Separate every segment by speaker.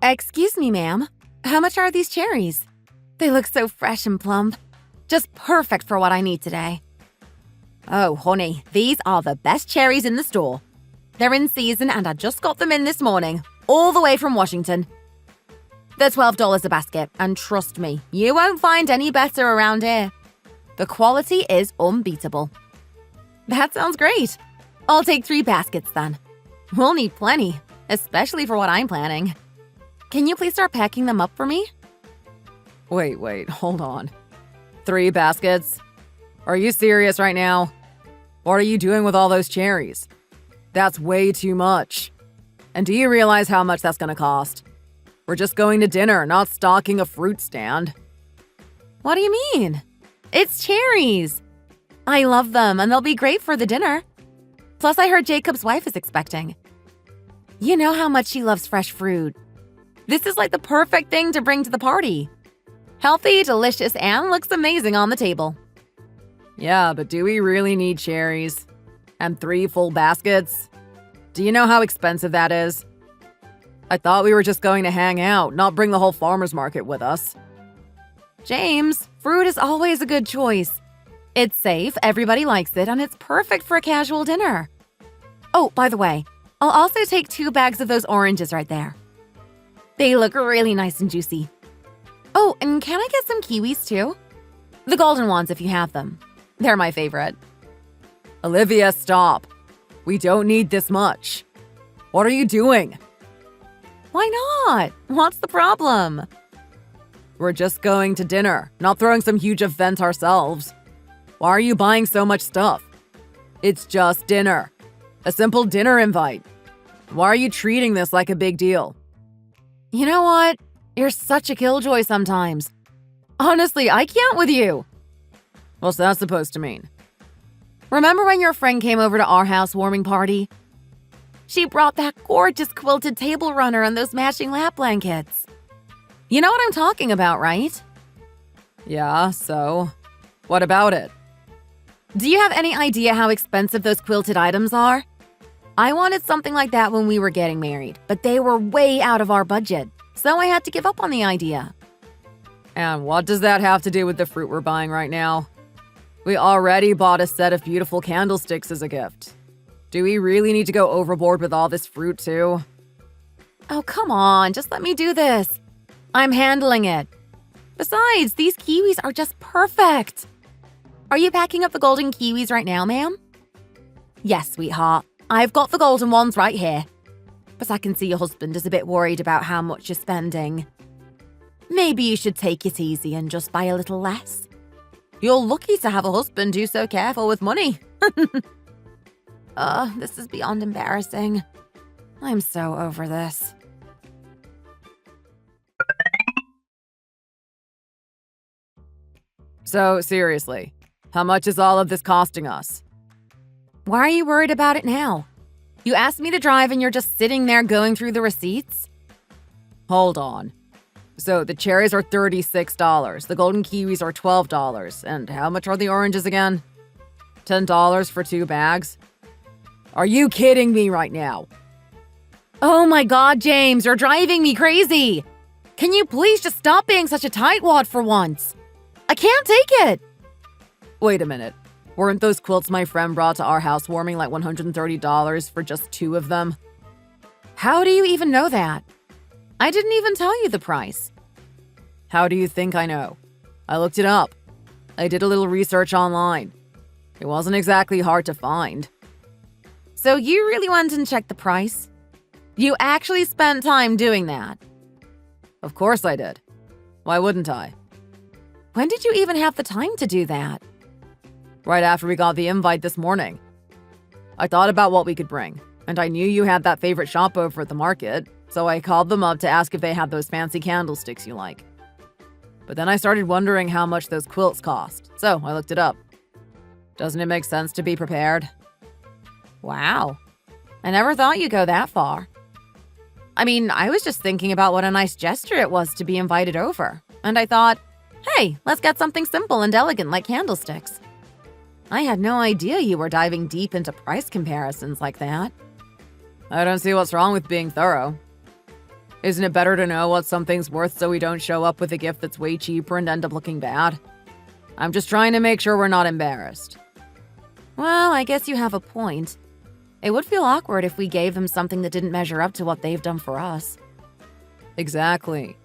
Speaker 1: Excuse me, ma'am. How much are these cherries? They look so fresh and plump. Just perfect for what I need today. Oh, honey, these are the best cherries in the store. They're in season and I just got them in this morning, all the way from Washington. They're $12 a basket, and trust me, you won't find any better around here. The quality is unbeatable. That sounds great. I'll take 3 baskets then. We'll need plenty, especially for what I'm planning. Can you please start packing them up for me?
Speaker 2: Wait, hold on. 3 baskets? Are you serious right now? What are you doing with all those cherries? That's way too much. And do you realize how much that's gonna cost? We're just going to dinner, not stocking a fruit stand.
Speaker 1: What do you mean? It's cherries. I love them, and they'll be great for the dinner. Plus, I heard Jacob's wife is expecting. You know how much she loves fresh fruit. This is like the perfect thing to bring to the party. Healthy, delicious, and looks amazing on the table.
Speaker 2: Yeah, but do we really need cherries? And 3 full baskets? Do you know how expensive that is? I thought we were just going to hang out, not bring the whole farmer's market with us.
Speaker 1: James, fruit is always a good choice. It's safe, everybody likes it, and it's perfect for a casual dinner. Oh, by the way, I'll also take 2 bags of those oranges right there. They look really nice and juicy. Oh, and can I get some kiwis too? The golden ones if you have them. They're my favorite.
Speaker 2: Olivia, stop. We don't need this much. What are you doing?
Speaker 1: Why not? What's the problem?
Speaker 2: We're just going to dinner, not throwing some huge event ourselves. Why are you buying so much stuff? It's just dinner. A simple dinner invite. Why are you treating this like a big deal?
Speaker 1: You know what? You're such a killjoy sometimes. Honestly, I can't with you.
Speaker 2: What's that supposed to mean?
Speaker 1: Remember when your friend came over to our housewarming party? She brought that gorgeous quilted table runner and those matching lap blankets. You know what I'm talking about, right?
Speaker 2: Yeah, so? What about it?
Speaker 1: Do you have any idea how expensive those quilted items are? I wanted something like that when we were getting married, but they were way out of our budget, so I had to give up on the idea.
Speaker 2: And what does that have to do with the fruit we're buying right now? We already bought a set of beautiful candlesticks as a gift. Do we really need to go overboard with all this fruit too?
Speaker 1: Oh, come on, just let me do this. I'm handling it. Besides, these kiwis are just perfect. Are you packing up the golden kiwis right now, ma'am? Yes, sweetheart. I've got the golden ones right here. But I can see your husband is a bit worried about how much you're spending. Maybe you should take it easy and just buy a little less. You're lucky to have a husband who's so careful with money. This is beyond embarrassing. I'm so over this.
Speaker 2: So, seriously, how much is all of this costing us?
Speaker 1: Why are you worried about it now? You asked me to drive and you're just sitting there going through the receipts?
Speaker 2: Hold on. So, the cherries are $36, the golden kiwis are $12, and how much are the oranges again? $10 for 2 bags? Are you kidding me right now?
Speaker 1: Oh my God, James, you're driving me crazy! Can you please just stop being such a tightwad for once? I can't take it!
Speaker 2: Wait a minute. Weren't those quilts my friend brought to our housewarming like $130 for just 2 of them?
Speaker 1: How do you even know that? I didn't even tell you the price.
Speaker 2: How do you think I know? I looked it up. I did a little research online. It wasn't exactly hard to find.
Speaker 1: So you really went and checked the price? You actually spent time doing that?
Speaker 2: Of course I did. Why wouldn't I?
Speaker 1: When did you even have the time to do that?
Speaker 2: Right after we got the invite this morning. I thought about what we could bring, and I knew you had that favorite shop over at the market, so I called them up to ask if they had those fancy candlesticks you like. But then I started wondering how much those quilts cost, so I looked it up. Doesn't it make sense to be prepared?
Speaker 1: Wow. I never thought you'd go that far. I mean, I was just thinking about what a nice gesture it was to be invited over, and I thought, hey, let's get something simple and elegant like candlesticks. I had no idea you were diving deep into price comparisons like that.
Speaker 2: I don't see what's wrong with being thorough. Isn't it better to know what something's worth so we don't show up with a gift that's way cheaper and end up looking bad? I'm just trying to make sure we're not embarrassed.
Speaker 1: Well, I guess you have a point. It would feel awkward if we gave them something that didn't measure up to what they've done for us.
Speaker 2: Exactly.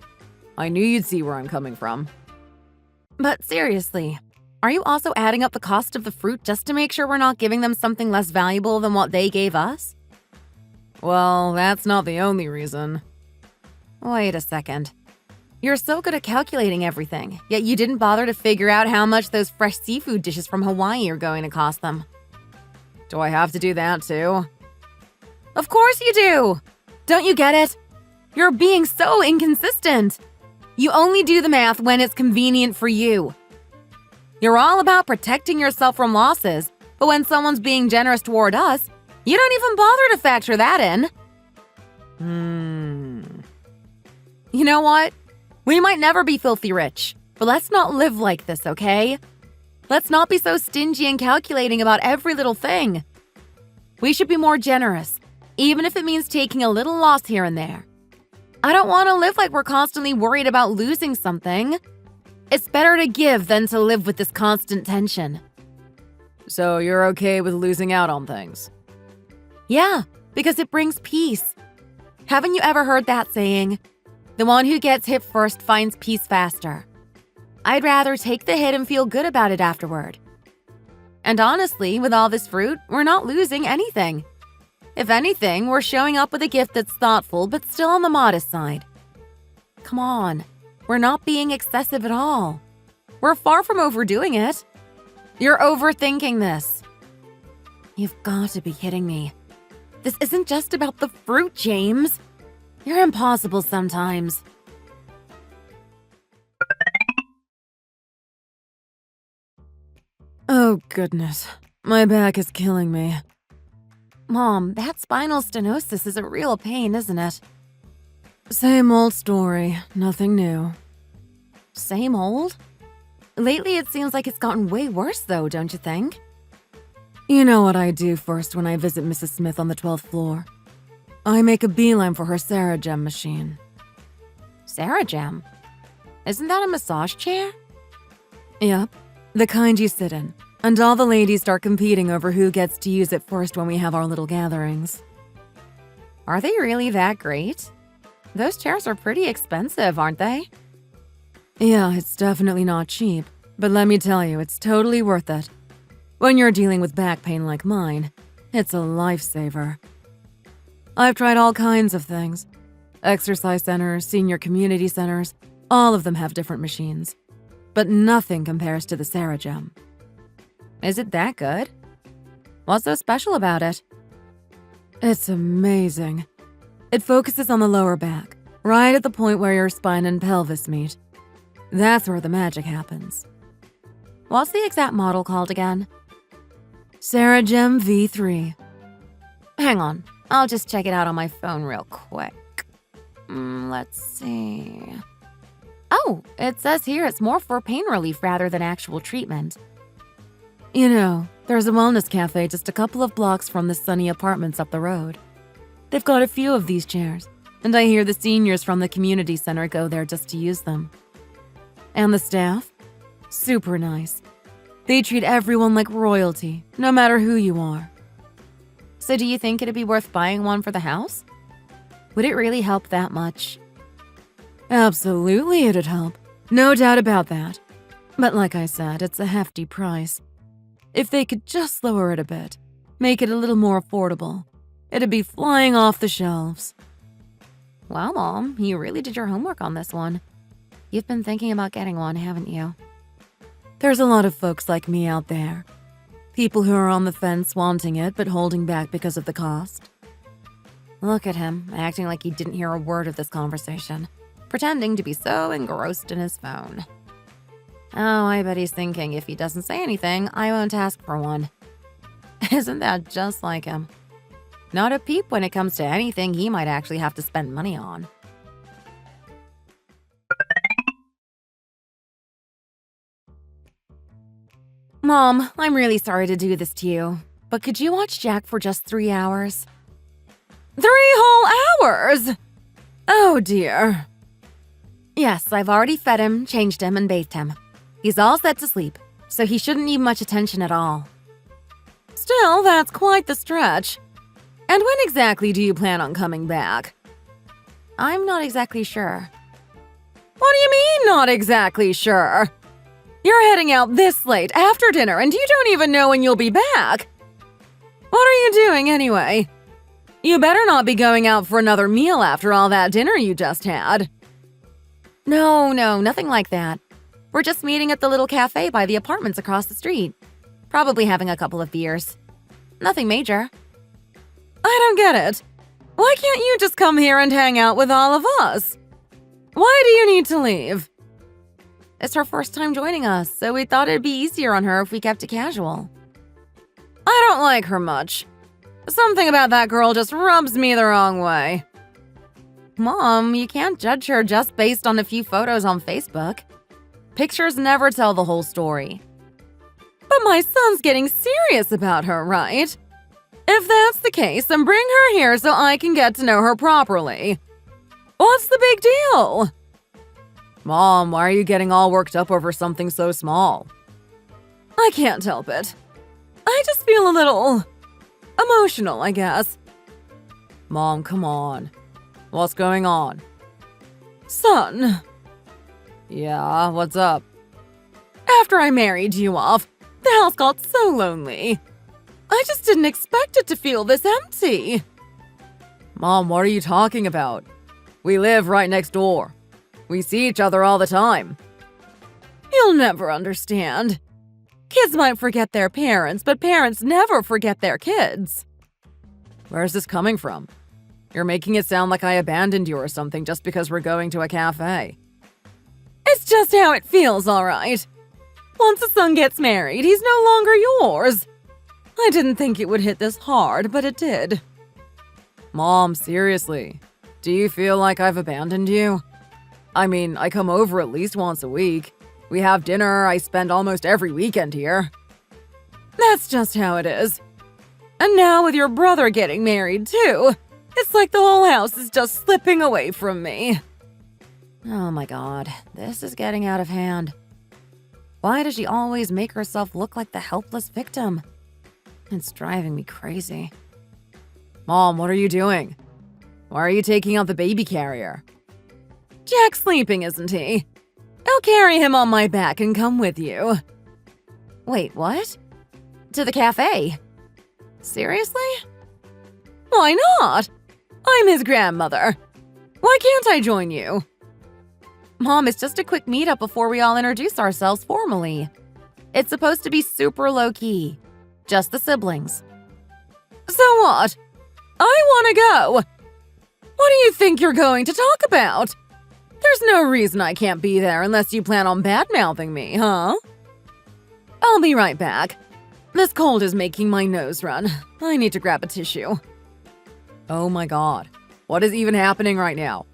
Speaker 2: I knew you'd see where I'm coming from.
Speaker 1: But seriously, are you also adding up the cost of the fruit just to make sure we're not giving them something less valuable than what they gave us?
Speaker 2: Well, that's not the only reason.
Speaker 1: Wait a second. You're so good at calculating everything, yet you didn't bother to figure out how much those fresh seafood dishes from Hawaii are going to cost them.
Speaker 2: Do I have to do that too?
Speaker 1: Of course you do! Don't you get it? You're being so inconsistent. You only do the math when it's convenient for you. You're all about protecting yourself from losses, but when someone's being generous toward us, you don't even bother to factor that in. You know what? We might never be filthy rich, but let's not live like this, okay? Let's not be so stingy and calculating about every little thing. We should be more generous, even if it means taking a little loss here and there. I don't want to live like we're constantly worried about losing something. It's better to give than to live with this constant tension.
Speaker 2: So you're okay with losing out on things?
Speaker 1: Yeah, because it brings peace. Haven't you ever heard that saying? The one who gets hit first finds peace faster. I'd rather take the hit and feel good about it afterward. And honestly, with all this fruit, we're not losing anything. If anything, we're showing up with a gift that's thoughtful but still on the modest side. Come on, we're not being excessive at all. We're far from overdoing it. You're overthinking this. You've got to be kidding me. This isn't just about the fruit, James. You're impossible sometimes.
Speaker 2: Oh, goodness. My back is killing me.
Speaker 1: Mom, that spinal stenosis is a real pain, isn't it?
Speaker 2: Same old story. Nothing new.
Speaker 1: Same old? Lately, it seems like it's gotten way worse, though, don't you think?
Speaker 2: You know what I do first when I visit Mrs. Smith on the 12th floor? I make a beeline for her Sarah-Gem machine.
Speaker 1: Sarah-Gem? Isn't that a massage chair?
Speaker 2: Yep, the kind you sit in. And all the ladies start competing over who gets to use it first when we have our little gatherings.
Speaker 1: Are they really that great? Those chairs are pretty expensive, aren't they?
Speaker 2: Yeah, it's definitely not cheap. But let me tell you, it's totally worth it. When you're dealing with back pain like mine, it's a lifesaver. I've tried all kinds of things. Exercise centers, senior community centers, all of them have different machines. But nothing compares to the Sarah-Gem.
Speaker 1: Is it that good? What's so special about it?
Speaker 2: It's amazing. It focuses on the lower back, right at the point where your spine and pelvis meet. That's where the magic happens.
Speaker 1: What's the exact model called again?
Speaker 2: Sarah-Gem V3.
Speaker 1: Hang on, I'll just check it out on my phone real quick. Let's see. Oh, it says here it's more for pain relief rather than actual treatment.
Speaker 2: You know, there's a wellness cafe just a couple of blocks from the sunny apartments up the road. They've got a few of these chairs, and I hear the seniors from the community center go there just to use them. And the staff? Super nice. They treat everyone like royalty, no matter who you are.
Speaker 1: So do you think it'd be worth buying one for the house? Would it really help that much?
Speaker 2: Absolutely it'd help. No doubt about that. But like I said, it's a hefty price. If they could just lower it a bit, make it a little more affordable, it'd be flying off the shelves.
Speaker 1: Wow, Mom, you really did your homework on this one. You've been thinking about getting one, haven't you?
Speaker 2: There's a lot of folks like me out there. People who are on the fence wanting it but holding back because of the cost.
Speaker 1: Look at him, acting like he didn't hear a word of this conversation, pretending to be so engrossed in his phone. Oh, I bet he's thinking if he doesn't say anything, I won't ask for one. Isn't that just like him? Not a peep when it comes to anything he might actually have to spend money on. Mom, I'm really sorry to do this to you, but could you watch Jack for just 3 hours? 3 whole hours! Oh dear. Yes, I've already fed him, changed him, and bathed him. He's all set to sleep, so he shouldn't need much attention at all. Still, that's quite the stretch. And when exactly do you plan on coming back? I'm not exactly sure. What do you mean, not exactly sure? You're heading out this late after dinner and you don't even know when you'll be back. What are you doing anyway? You better not be going out for another meal after all that dinner you just had. No, nothing like that. We're just meeting at the little cafe by the apartments across the street. Probably having a couple of beers. Nothing major. I don't get it. Why can't you just come here and hang out with all of us? Why do you need to leave? It's her first time joining us, so we thought it'd be easier on her if we kept it casual. I don't like her much. Something about that girl just rubs me the wrong way. Mom, you can't judge her just based on a few photos on Facebook. Pictures never tell the whole story. But my son's getting serious about her, right? If that's the case, then bring her here so I can get to know her properly. What's the big deal?
Speaker 2: Mom, why are you getting all worked up over something so small?
Speaker 1: I can't help it. I just feel a little emotional, I guess.
Speaker 2: Mom, come on. What's going on?
Speaker 1: Son.
Speaker 2: Yeah, what's up?
Speaker 1: After I married you off, the house got so lonely. I just didn't expect it to feel this empty.
Speaker 2: Mom, what are you talking about? We live right next door. We see each other all the time.
Speaker 1: You'll never understand. Kids might forget their parents, but parents never forget their kids.
Speaker 2: Where's this coming from? You're making it sound like I abandoned you or something just because we're going to a cafe.
Speaker 1: It's just how it feels, all right. Once a son gets married, he's no longer yours. I didn't think it would hit this hard, but it did.
Speaker 2: Mom, seriously. Do you feel like I've abandoned you? I mean, I come over at least once a week. We have dinner, I spend almost every weekend here.
Speaker 1: That's just how it is. And now with your brother getting married too, it's like the whole house is just slipping away from me. Oh my god, this is getting out of hand. Why does she always make herself look like the helpless victim? It's driving me crazy.
Speaker 2: Mom, what are you doing? Why are you taking out the baby carrier?
Speaker 1: Jack's sleeping, isn't he? I'll carry him on my back and come with you. Wait, what? To the cafe? Seriously? Why not? I'm his grandmother. Why can't I join you? Mom, it's just a quick meetup before we all introduce ourselves formally. It's supposed to be super low-key. Just the siblings. So what? I want to go. What do you think you're going to talk about? There's no reason I can't be there unless you plan on bad-mouthing me, huh? I'll be right back. This cold is making my nose run. I need to grab a tissue.
Speaker 2: Oh my god. What is even happening right now?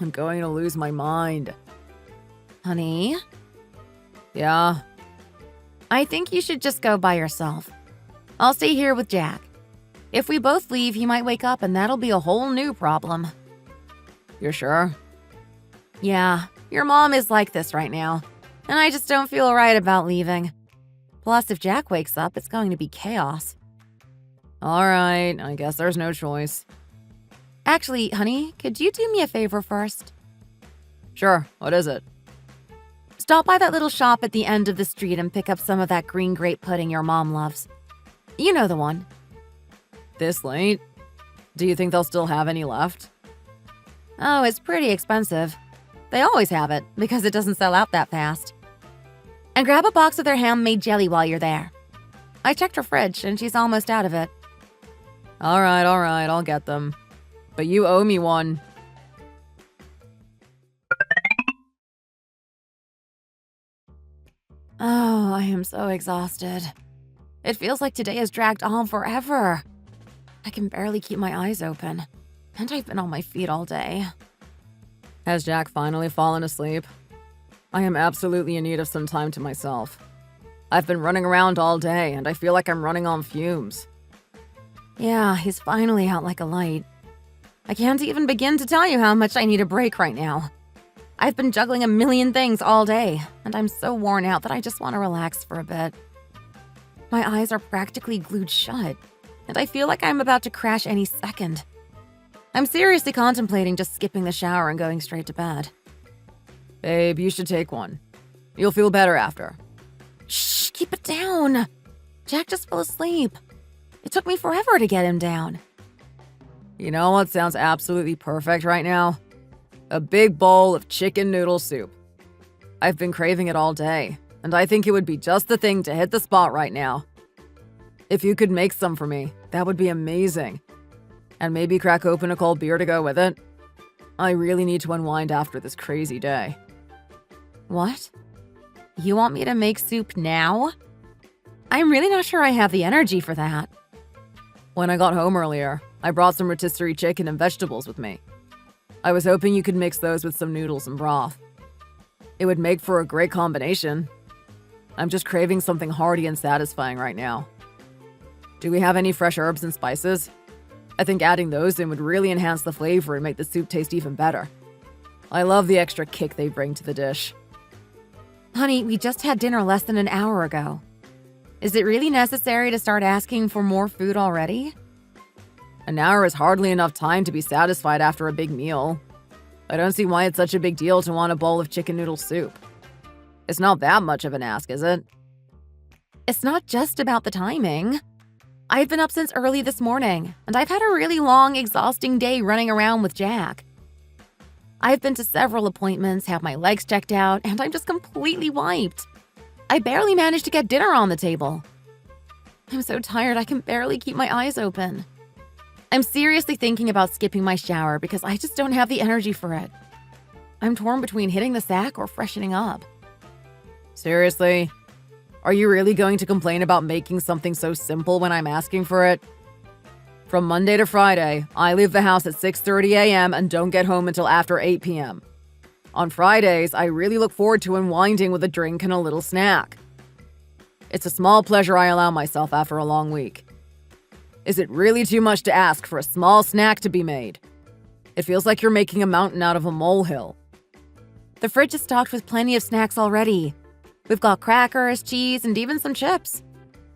Speaker 2: I'm going to lose my mind.
Speaker 1: Honey?
Speaker 2: Yeah?
Speaker 1: I think you should just go by yourself. I'll stay here with Jack. If we both leave, he might wake up and that'll be a whole new problem.
Speaker 2: You're sure?
Speaker 1: Yeah, your mom is like this right now, and I just don't feel right about leaving. Plus, if Jack wakes up, it's going to be chaos.
Speaker 2: Alright, I guess there's no choice.
Speaker 1: Actually, honey, could you do me a favor first?
Speaker 2: Sure, what is it?
Speaker 1: Stop by that little shop at the end of the street and pick up some of that green grape pudding your mom loves. You know the one.
Speaker 2: This late? Do you think they'll still have any left?
Speaker 1: Oh, it's pretty expensive. They always have it, because it doesn't sell out that fast. And grab a box of their handmade jelly while you're there. I checked her fridge, and she's almost out of it.
Speaker 2: Alright, I'll get them. But you owe me one.
Speaker 1: Oh, I am so exhausted. It feels like today has dragged on forever. I can barely keep my eyes open, and I've been on my feet all day.
Speaker 2: Has Jack finally fallen asleep? I am absolutely in need of some time to myself. I've been running around all day, and I feel like I'm running on fumes.
Speaker 1: Yeah, he's finally out like a light. I can't even begin to tell you how much I need a break right now. I've been juggling a million things all day, and I'm so worn out that I just want to relax for a bit. My eyes are practically glued shut, and I feel like I'm about to crash any second. I'm seriously contemplating just skipping the shower and going straight to bed.
Speaker 2: Babe, you should take one. You'll feel better after.
Speaker 1: Shh, keep it down. Jack just fell asleep. It took me forever to get him down.
Speaker 2: You know what sounds absolutely perfect right now? A big bowl of chicken noodle soup. I've been craving it all day, and I think it would be just the thing to hit the spot right now. If you could make some for me, that would be amazing. And maybe crack open a cold beer to go with it. I really need to unwind after this crazy day.
Speaker 1: What? You want me to make soup now? I'm really not sure I have the energy for that.
Speaker 2: When I got home earlier, I brought some rotisserie chicken and vegetables with me. I was hoping you could mix those with some noodles and broth. It would make for a great combination. I'm just craving something hearty and satisfying right now. Do we have any fresh herbs and spices? I think adding those in would really enhance the flavor and make the soup taste even better. I love the extra kick they bring to the dish.
Speaker 1: Honey, we just had dinner less than an hour ago. Is it really necessary to start asking for more food already?
Speaker 2: An hour is hardly enough time to be satisfied after a big meal. I don't see why it's such a big deal to want a bowl of chicken noodle soup. It's not that much of an ask, is it?
Speaker 1: It's not just about the timing. I've been up since early this morning, and I've had a really long, exhausting day running around with Jack. I've been to several appointments, had my legs checked out, and I'm just completely wiped. I barely managed to get dinner on the table. I'm so tired I can barely keep my eyes open. I'm seriously thinking about skipping my shower because I just don't have the energy for it. I'm torn between hitting the sack or freshening up.
Speaker 2: Seriously? Are you really going to complain about making something so simple when I'm asking for it? From Monday to Friday, I leave the house at 6:30 a.m. and don't get home until after 8 p.m. On Fridays, I really look forward to unwinding with a drink and a little snack. It's a small pleasure I allow myself after a long week. Is it really too much to ask for a small snack to be made? It feels like you're making a mountain out of a molehill.
Speaker 1: The fridge is stocked with plenty of snacks already. We've got crackers, cheese, and even some chips.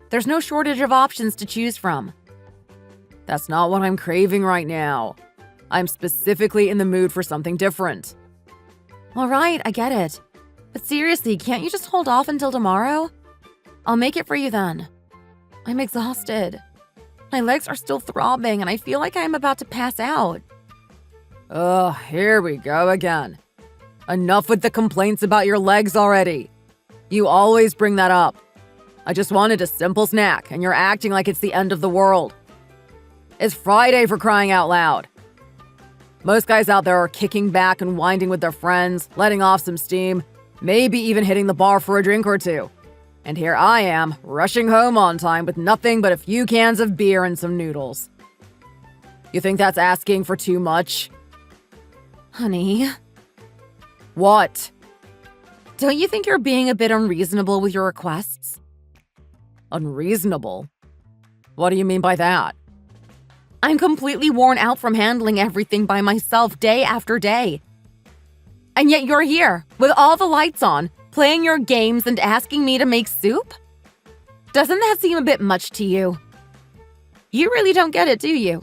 Speaker 1: There's no shortage of options to choose from.
Speaker 2: That's not what I'm craving right now. I'm specifically in the mood for something different.
Speaker 1: All right, I get it. But seriously, can't you just hold off until tomorrow? I'll make it for you then. I'm exhausted. My legs are still throbbing and I feel like I'm about to pass out.
Speaker 2: Ugh, here we go again. Enough with the complaints about your legs already. You always bring that up. I just wanted a simple snack and you're acting like it's the end of the world. It's Friday for crying out loud. Most guys out there are kicking back and winding with their friends, letting off some steam, maybe even hitting the bar for a drink or two. And here I am, rushing home on time with nothing but a few cans of beer and some noodles. You think that's asking for too much?
Speaker 1: Honey.
Speaker 2: What?
Speaker 1: Don't you think you're being a bit unreasonable with your requests?
Speaker 2: Unreasonable? What do you mean by that?
Speaker 1: I'm completely worn out from handling everything by myself day after day. And yet you're here, with all the lights on, playing your games and asking me to make soup? Doesn't that seem a bit much to you? You really don't get it, do you?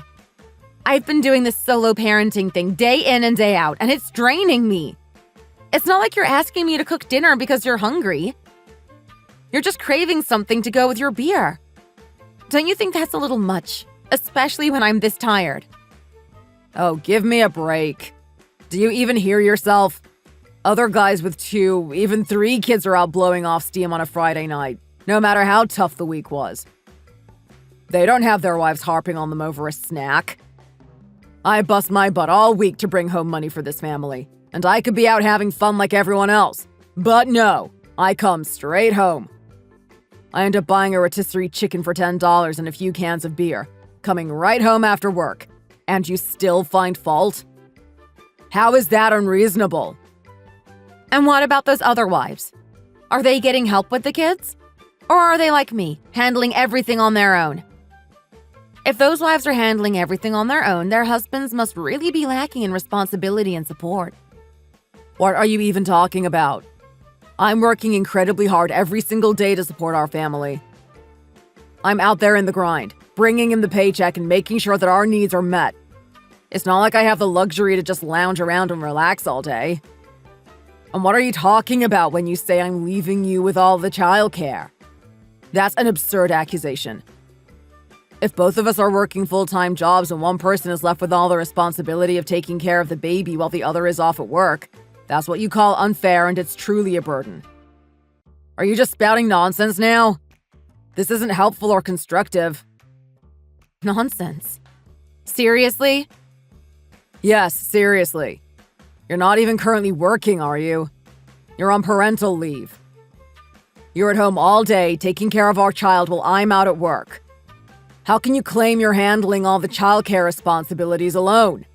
Speaker 1: I've been doing this solo parenting thing day in and day out, and it's draining me. It's not like you're asking me to cook dinner because you're hungry. You're just craving something to go with your beer. Don't you think that's a little much? Especially when I'm this tired.
Speaker 2: Oh, give me a break. Do you even hear yourself? Other guys with 2, even 3 kids are out blowing off steam on a Friday night, no matter how tough the week was. They don't have their wives harping on them over a snack. I bust my butt all week to bring home money for this family, and I could be out having fun like everyone else. But no, I come straight home. I end up buying a rotisserie chicken for $10 and a few cans of beer, coming right home after work, and you still find fault? How is that unreasonable?
Speaker 1: And what about those other wives? Are they getting help with the kids? Or are they like me, handling everything on their own? If those wives are handling everything on their own, their husbands must really be lacking in responsibility and support.
Speaker 2: What are you even talking about? I'm working incredibly hard every single day to support our family. I'm out there in the grind, bringing in the paycheck and making sure that our needs are met. It's not like I have the luxury to just lounge around and relax all day. And what are you talking about when you say I'm leaving you with all the childcare? That's an absurd accusation. If both of us are working full-time jobs and one person is left with all the responsibility of taking care of the baby while the other is off at work, that's what you call unfair, and it's truly a burden. Are you just spouting nonsense now? This isn't helpful or constructive.
Speaker 1: Nonsense. Seriously?
Speaker 2: Yes, seriously. You're not even currently working, are you? You're on parental leave. You're at home all day taking care of our child while I'm out at work. How can you claim you're handling all the childcare responsibilities alone?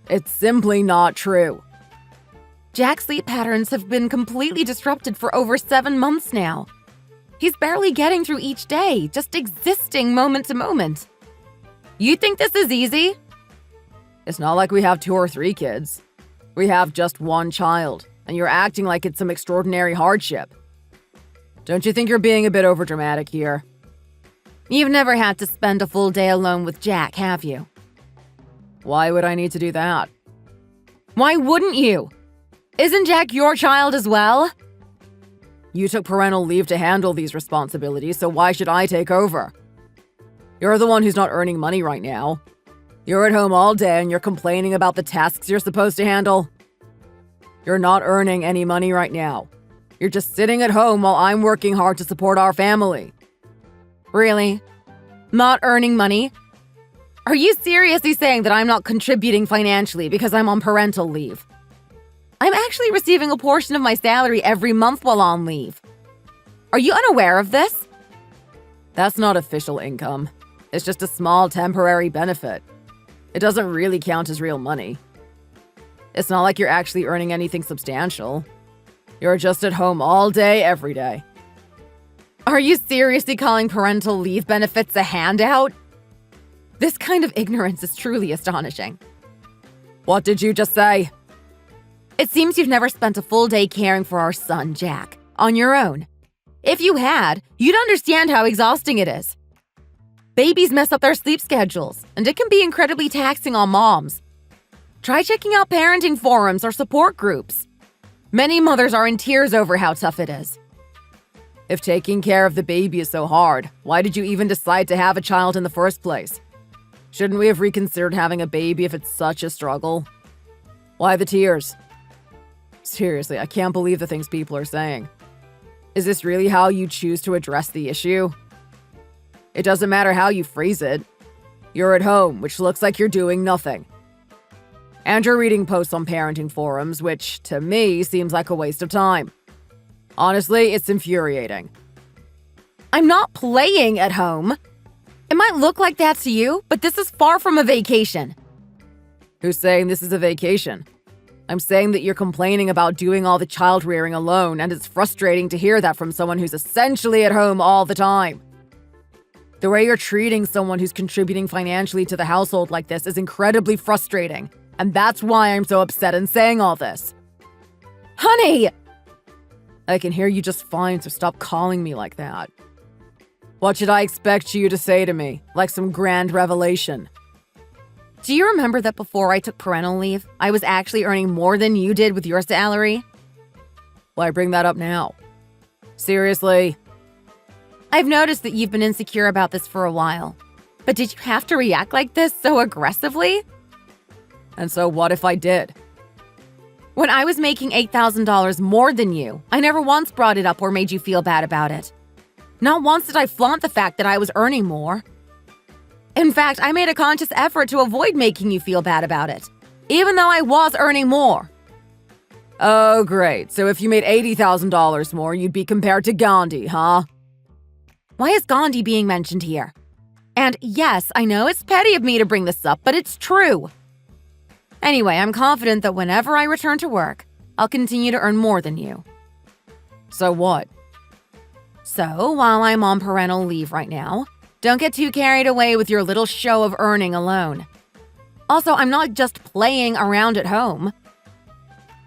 Speaker 2: It's simply not true.
Speaker 1: Jack's sleep patterns have been completely disrupted for over 7 months now. He's barely getting through each day, just existing moment to moment. You think this is easy?
Speaker 2: It's not like we have 2 or 3 kids. We have just 1 child, and you're acting like it's some extraordinary hardship. Don't you think you're being a bit overdramatic here?
Speaker 1: You've never had to spend a full day alone with Jack, have you?
Speaker 2: Why would I need to do that?
Speaker 1: Why wouldn't you? Isn't Jack your child as well?
Speaker 2: You took parental leave to handle these responsibilities, so why should I take over? You're the one who's not earning money right now. You're at home all day and you're complaining about the tasks you're supposed to handle. You're not earning any money right now. You're just sitting at home while I'm working hard to support our family.
Speaker 1: Really? Not earning money? Are you seriously saying that I'm not contributing financially because I'm on parental leave? I'm actually receiving a portion of my salary every month while on leave. Are you unaware of this?
Speaker 2: That's not official income. It's just a small temporary benefit. It doesn't really count as real money. It's not like you're actually earning anything substantial. You're just at home all day, every day.
Speaker 1: Are you seriously calling parental leave benefits a handout? This kind of ignorance is truly astonishing.
Speaker 2: What did you just say?
Speaker 1: It seems you've never spent a full day caring for our son, Jack, on your own. If you had, you'd understand how exhausting it is. Babies mess up their sleep schedules, and it can be incredibly taxing on moms. Try checking out parenting forums or support groups. Many mothers are in tears over how tough it is.
Speaker 2: If taking care of the baby is so hard, why did you even decide to have a child in the first place? Shouldn't we have reconsidered having a baby if it's such a struggle? Why the tears? Seriously, I can't believe the things people are saying. Is this really how you choose to address the issue? It doesn't matter how you phrase it. You're at home, which looks like you're doing nothing. And you're reading posts on parenting forums, which, to me, seems like a waste of time. Honestly, it's infuriating.
Speaker 1: I'm not playing at home. It might look like that to you, but this is far from a vacation.
Speaker 2: Who's saying this is a vacation? I'm saying that you're complaining about doing all the child rearing alone, and it's frustrating to hear that from someone who's essentially at home all the time. The way you're treating someone who's contributing financially to the household like this is incredibly frustrating, and that's why I'm so upset and saying all this.
Speaker 1: Honey!
Speaker 2: I can hear you just fine, so stop calling me like that. What should I expect you to say to me? Like some grand revelation?
Speaker 1: Do you remember that before I took parental leave, I was actually earning more than you did with your salary?
Speaker 2: Why bring that up now? Seriously?
Speaker 1: I've noticed that you've been insecure about this for a while. But did you have to react like this so aggressively?
Speaker 2: And so what if I did?
Speaker 1: When I was making $8,000 more than you, I never once brought it up or made you feel bad about it. Not once did I flaunt the fact that I was earning more. In fact, I made a conscious effort to avoid making you feel bad about it, even though I was earning more.
Speaker 2: Oh, great. So if you made $80,000 more, you'd be compared to Gandhi, huh?
Speaker 1: Why is Gandhi being mentioned here? And yes, I know it's petty of me to bring this up, but it's true. Anyway, I'm confident that whenever I return to work, I'll continue to earn more than you.
Speaker 2: So what?
Speaker 1: So, while I'm on parental leave right now, Don't get too carried away with your little show of earning alone. Also, I'm not just playing around at home.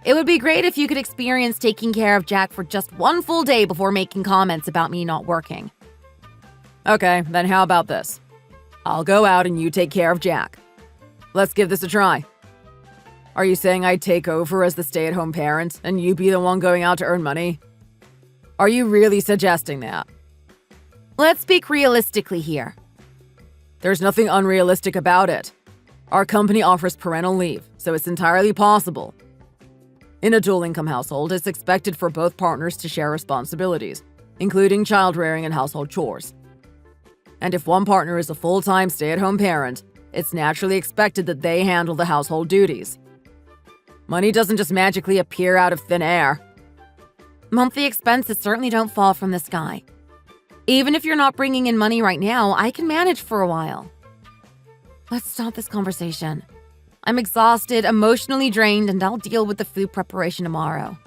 Speaker 1: It would be great if you could experience taking care of Jack for just one full day before making comments about me not working.
Speaker 2: Okay, then how about this? I'll go out and you take care of Jack. Let's give this a try. Are you saying I'd take over as the stay-at-home parent and you be the one going out to earn money? Are you really suggesting that?
Speaker 1: Let's speak realistically here.
Speaker 2: There's nothing unrealistic about it. Our company offers parental leave, so it's entirely possible. In a dual-income household, it's expected for both partners to share responsibilities, including child-rearing and household chores. And if one partner is a full-time stay-at-home parent, it's naturally expected that they handle the household duties. Money doesn't just magically appear out of thin air.
Speaker 1: Monthly expenses certainly don't fall from the sky. Even if you're not bringing in money right now, I can manage for a while. Let's stop this conversation. I'm exhausted, emotionally drained, and I'll deal with the food preparation tomorrow.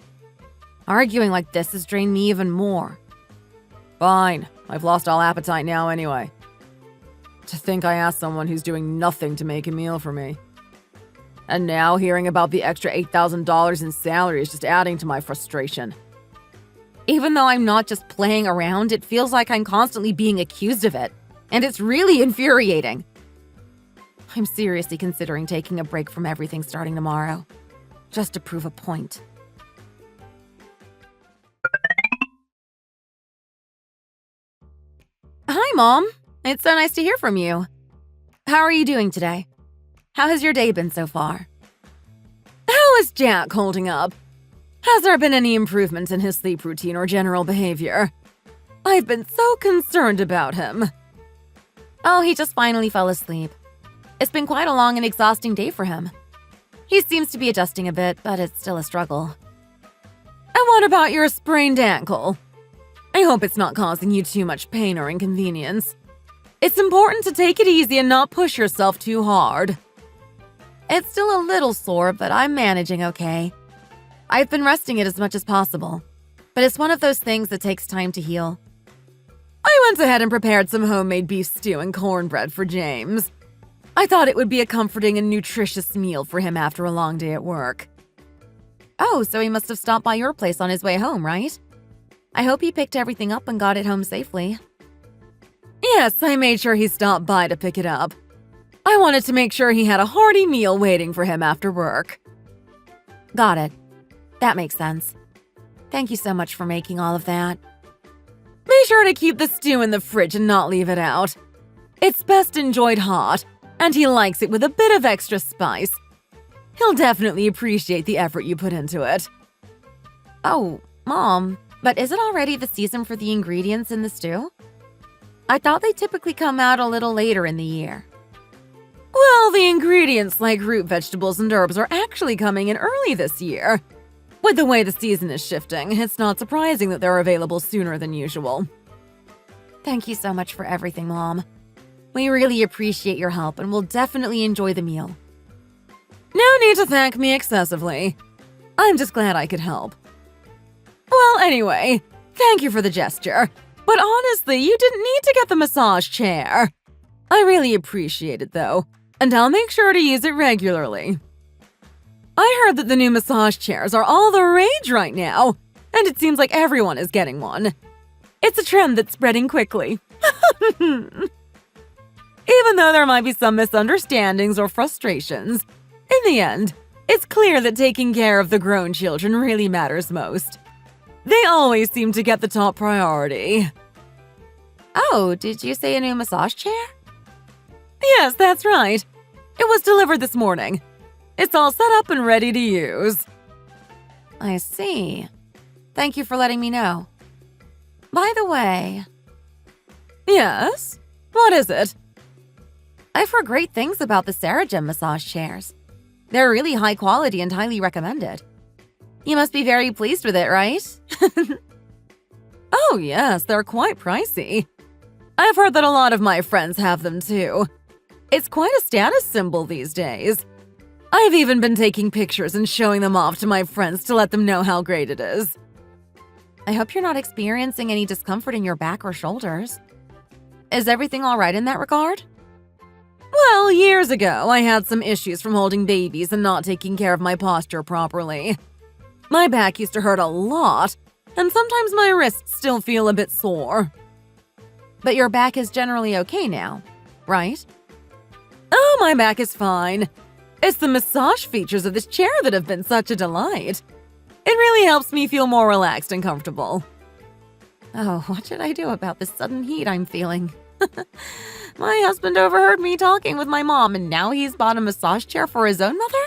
Speaker 1: Arguing like this has drained me even more.
Speaker 2: Fine. I've lost all appetite now anyway. To think I asked someone who's doing nothing to make a meal for me. And now hearing about the extra $8,000 in salary is just adding to my frustration.
Speaker 1: Even though I'm not just playing around, it feels like I'm constantly being accused of it. And it's really infuriating. I'm seriously considering taking a break from everything starting tomorrow. Just to prove a point. Hi, Mom. It's so nice to hear from you. How are you doing today? How has your day been so far?
Speaker 2: How is Jack holding up? Has there been any improvement in his sleep routine or general behavior? I've been so concerned about him.
Speaker 1: Oh, he just finally fell asleep. It's been quite a long and exhausting day for him. He seems to be adjusting a bit, but it's still a struggle.
Speaker 2: And what about your sprained ankle? I hope it's not causing you too much pain or inconvenience. It's important to take it easy and not push yourself too hard.
Speaker 1: It's still a little sore, but I'm managing okay. I've been resting it as much as possible, but it's one of those things that takes time to heal.
Speaker 2: I went ahead and prepared some homemade beef stew and cornbread for James. I thought it would be a comforting and nutritious meal for him after a long day at work.
Speaker 1: Oh, so he must have stopped by your place on his way home, right? I hope he picked everything up and got it home safely.
Speaker 2: Yes, I made sure he stopped by to pick it up. I wanted to make sure he had a hearty meal waiting for him after work.
Speaker 1: Got it. That makes sense. Thank you so much for making all of that.
Speaker 2: Be sure to keep the stew in the fridge and not leave it out. It's best enjoyed hot, and he likes it with a bit of extra spice. He'll definitely appreciate the effort you put into it.
Speaker 1: Oh, Mom, but is it already the season for the ingredients in the stew? I thought they typically come out a little later in the year.
Speaker 2: Well, the ingredients like root vegetables and herbs are actually coming in early this year. With the way the season is shifting, it's not surprising that they're available sooner than usual.
Speaker 1: Thank you so much for everything, Mom. We really appreciate your help and will definitely enjoy the meal.
Speaker 2: No need to thank me excessively. I'm just glad I could help. Well, anyway, thank you for the gesture. But honestly, you didn't need to get the massage chair. I really appreciate it, though, and I'll make sure to use it regularly. I heard that the new massage chairs are all the rage right now, and it seems like everyone is getting one. It's a trend that's spreading quickly. Even though there might be some misunderstandings or frustrations, in the end, it's clear that taking care of the grown children really matters most. They always seem to get the top priority.
Speaker 1: Oh, did you say a new massage chair?
Speaker 2: Yes, that's right. It was delivered this morning. It's all set up and ready to use.
Speaker 1: I see. Thank you for letting me know. By the way…
Speaker 2: Yes? What is it?
Speaker 1: I've heard great things about the Saragem massage chairs. They're really high quality and highly recommended. You must be very pleased with it, right?
Speaker 2: Oh yes, they're quite pricey. I've heard that a lot of my friends have them too. It's quite a status symbol these days. I've even been taking pictures and showing them off to my friends to let them know how great it is.
Speaker 1: I hope you're not experiencing any discomfort in your back or shoulders. Is everything all right in that regard?
Speaker 2: Well, years ago, I had some issues from holding babies and not taking care of my posture properly. My back used to hurt a lot, and sometimes my wrists still feel a bit sore.
Speaker 1: But your back is generally okay now, right?
Speaker 2: Oh, my back is fine. It's the massage features of this chair that have been such a delight. It really helps me feel more relaxed and comfortable.
Speaker 1: Oh, what should I do about this sudden heat I'm feeling? My husband overheard me talking with my mom, and now he's bought a massage chair for his own mother?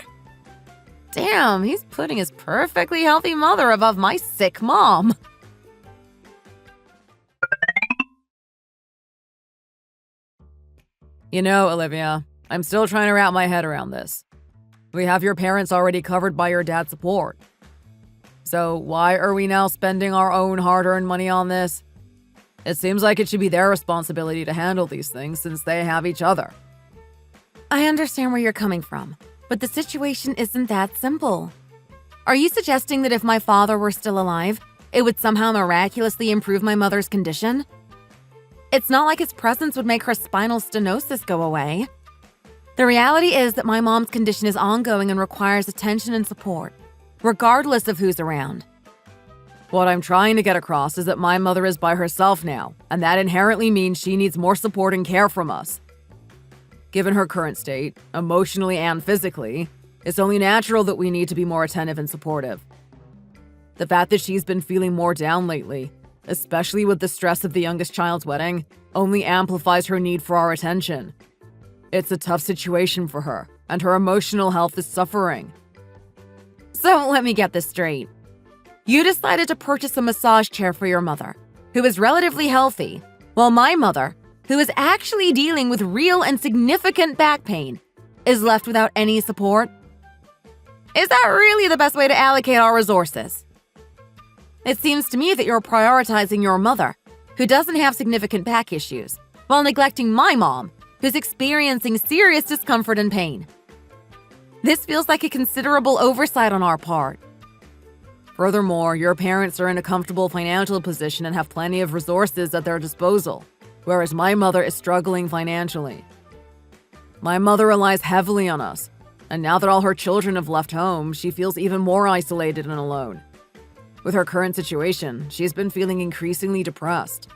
Speaker 1: Damn, he's putting his perfectly healthy mother above my sick mom.
Speaker 2: You know, Olivia, I'm still trying to wrap my head around this. We have your parents already covered by your dad's support. So why are we now spending our own hard-earned money on this? It seems like it should be their responsibility to handle these things since they have each other.
Speaker 1: I understand where you're coming from, but the situation isn't that simple. Are you suggesting that if my father were still alive, it would somehow miraculously improve my mother's condition? It's not like his presence would make her spinal stenosis go away. The reality is that my mom's condition is ongoing and requires attention and support, regardless of who's around.
Speaker 2: What I'm trying to get across is that my mother is by herself now, and that inherently means she needs more support and care from us. Given her current state, emotionally and physically, it's only natural that we need to be more attentive and supportive. The fact that she's been feeling more down lately, especially with the stress of the youngest child's wedding, only amplifies her need for our attention. It's a tough situation for her, and her emotional health is suffering.
Speaker 1: So let me get this straight. You decided to purchase a massage chair for your mother, who is relatively healthy, while my mother, who is actually dealing with real and significant back pain, is left without any support? Is that really the best way to allocate our resources? It seems to me that you're prioritizing your mother, who doesn't have significant back issues, while neglecting my mom, who's experiencing serious discomfort and pain. This feels like a considerable oversight on our part.
Speaker 2: Furthermore, your parents are in a comfortable financial position and have plenty of resources at their disposal, whereas my mother is struggling financially. My mother relies heavily on us, and now that all her children have left home, she feels even more isolated and alone. With her current situation, she's been feeling increasingly depressed.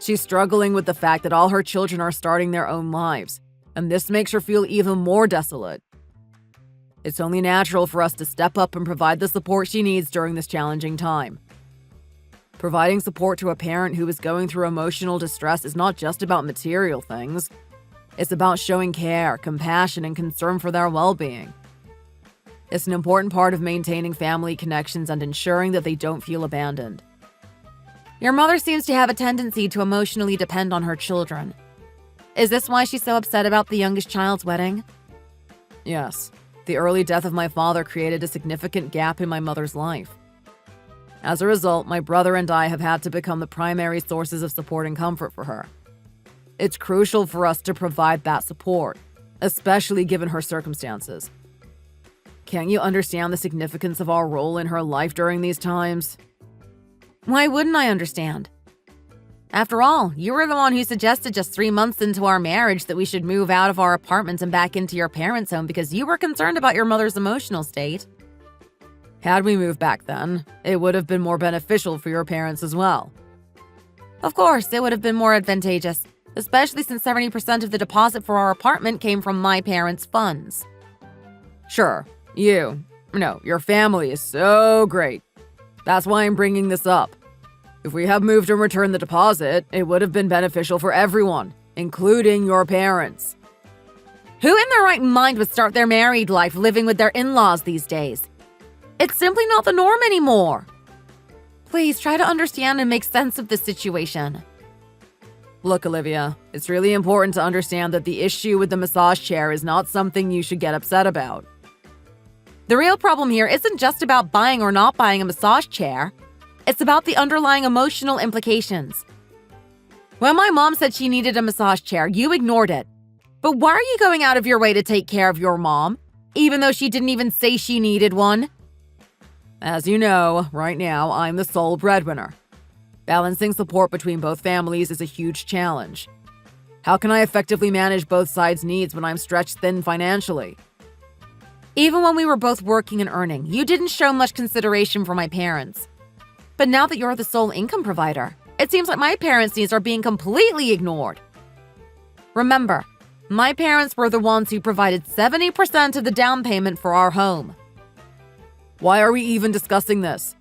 Speaker 2: She's struggling with the fact that all her children are starting their own lives, and this makes her feel even more desolate. It's only natural for us to step up and provide the support she needs during this challenging time. Providing support to a parent who is going through emotional distress is not just about material things. It's about showing care, compassion, and concern for their well-being. It's an important part of maintaining family connections and ensuring that they don't feel abandoned.
Speaker 1: Your mother seems to have a tendency to emotionally depend on her children. Is this why she's so upset about the youngest child's wedding?
Speaker 2: Yes. The early death of my father created a significant gap in my mother's life. As a result, my brother and I have had to become the primary sources of support and comfort for her. It's crucial for us to provide that support, especially given her circumstances. Can't you understand the significance of our role in her life during these times?
Speaker 1: Why wouldn't I understand? After all, you were the one who suggested just 3 months into our marriage that we should move out of our apartment and back into your parents' home because you were concerned about your mother's emotional state.
Speaker 2: Had we moved back then, it would have been more beneficial for your parents as well.
Speaker 1: Of course, it would have been more advantageous, especially since 70% of the deposit for our apartment came from my parents' funds.
Speaker 2: Sure, your family is so great. That's why I'm bringing this up. If we had moved and returned the deposit, it would have been beneficial for everyone, including your parents.
Speaker 1: Who in their right mind would start their married life living with their in-laws these days? It's simply not the norm anymore. Please try to understand and make sense of this situation.
Speaker 2: Look, Olivia, it's really important to understand that the issue with the massage chair is not something you should get upset about.
Speaker 1: The real problem here isn't just about buying or not buying a massage chair. It's about the underlying emotional implications. When my mom said she needed a massage chair, you ignored it. But why are you going out of your way to take care of your mom, even though she didn't even say she needed one?
Speaker 2: As you know, right now, I'm the sole breadwinner. Balancing support between both families is a huge challenge. How can I effectively manage both sides' needs when I'm stretched thin financially?
Speaker 1: Even when we were both working and earning, you didn't show much consideration for my parents. But now that you're the sole income provider, it seems like my parents' needs are being completely ignored. Remember, my parents were the ones who provided 70% of the down payment for our home.
Speaker 2: Why are we even discussing this?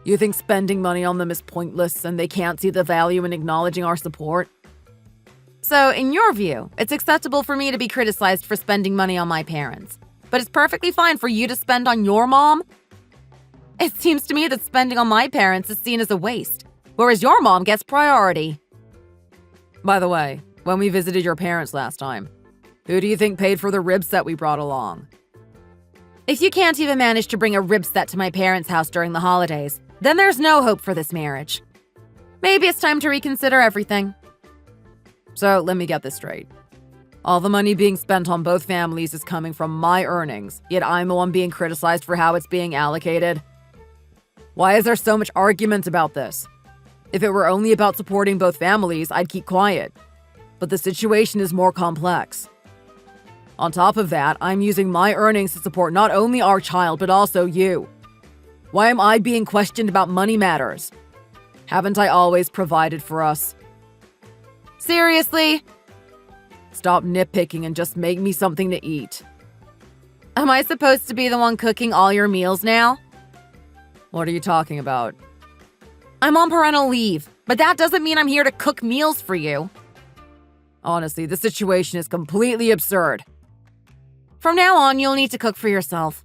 Speaker 2: You think spending money on them is pointless and they can't see the value in acknowledging our support?
Speaker 1: So, in your view, it's acceptable for me to be criticized for spending money on my parents, but it's perfectly fine for you to spend on your mom? It seems to me that spending on my parents is seen as a waste, whereas your mom gets priority.
Speaker 2: By the way, when we visited your parents last time, who do you think paid for the rib set we brought along?
Speaker 1: If you can't even manage to bring a rib set to my parents' house during the holidays, then there's no hope for this marriage. Maybe it's time to reconsider everything.
Speaker 2: So let me get this straight. All the money being spent on both families is coming from my earnings, yet I'm the one being criticized for how it's being allocated. Why is there so much argument about this? If it were only about supporting both families, I'd keep quiet. But the situation is more complex. On top of that, I'm using my earnings to support not only our child, but also you. Why am I being questioned about money matters? Haven't I always provided for us?
Speaker 1: Seriously?
Speaker 2: Stop nitpicking and just make me something to eat.
Speaker 1: Am I supposed to be the one cooking all your meals now?
Speaker 2: What are you talking about?
Speaker 1: I'm on parental leave, but that doesn't mean I'm here to cook meals for you.
Speaker 2: Honestly, the situation is completely absurd.
Speaker 1: From now on, you'll need to cook for yourself.